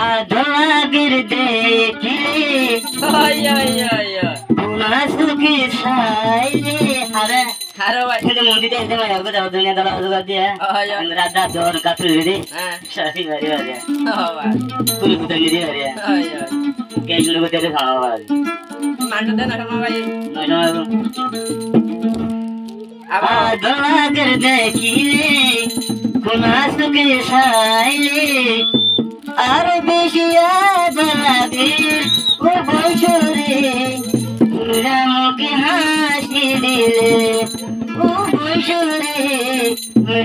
আদলাগের দেখিলে আয় আয় আয় আয় পুনাসুকি সাইলে হারে হারো ভাই কিন্তু মন্দিরে এসে মানে ওকে যাও দুনিয়া দলা ওকে দিয়া আয় আয় রাজা জোর কাটু রে হ্যাঁ শাসি বাড়ি বাড়ি ও ভাই তুই বুঝে নিদি বাড়ি আয় আয় কেন লোক তেরে খাওয়া বাড়ি মানতে দেন না ভাই নয় আবার আদলাগের দেখিলে পুনাসুকি সাইলে আর বেশি আদলাগে ও বৈশরে রামকে হাসি দিলে ও বৈশরে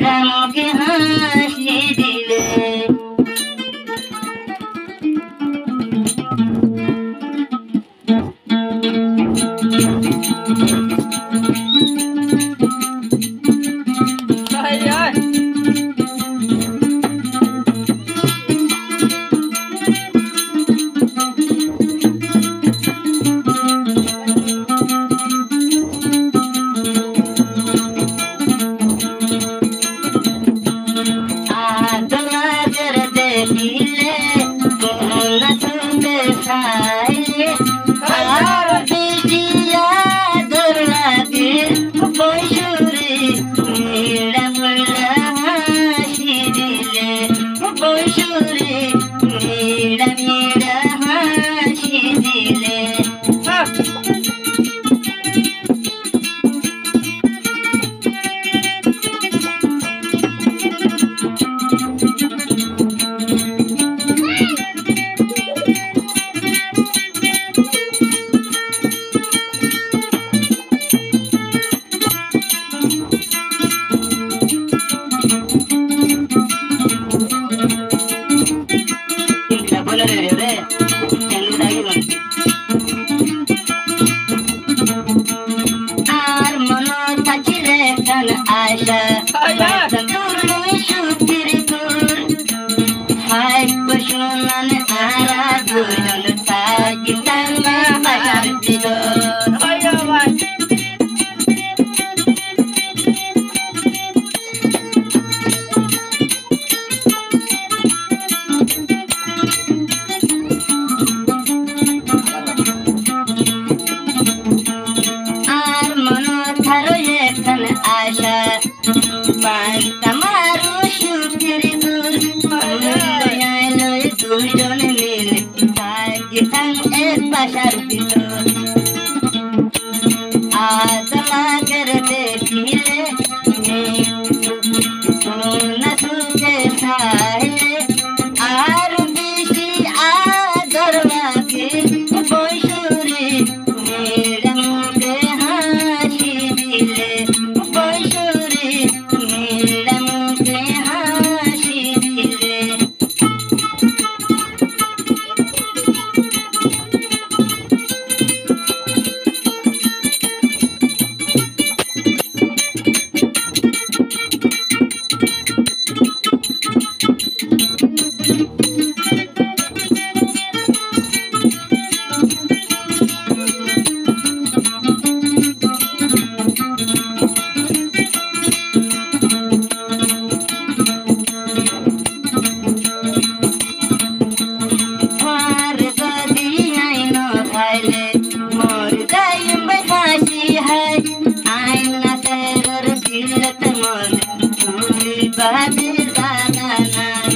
রামকে হাসি দিলে আয় আয় আদলাগের দেখিলে কোন সুন্দর সাইলে আর বেশি আদর লাগে বৈশরে মেরা মেরা হাসি দিলে বৈশরে মেরা মেরা হাসি দিলে এটা বলে রে কেন লাগিল আর মন থাকিলে কান আশা দূর সুতির দূর হাই বসুনান আরা দুজন থাকি তামা বাজার দিদর আয় ভাই আর মন থারো এখান আশা পাই তামারু সুতির দূর দয়ালো দুজন মিলে থাকি তাম এক বাসার ভিতর আদলাগের দেখিলে সোনা সুখে সাইলে আর বেশি আদর লাগে বৈশরে মেরা মুখে হাসি দিলে বৈশরে মেরা মুখে হাসি দিলে আর যদি আইন খাইলে মোর যাইম হাসি হাই আইনা সেরর দিলত মন তুই বাদে জানা নাই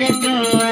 রে তোর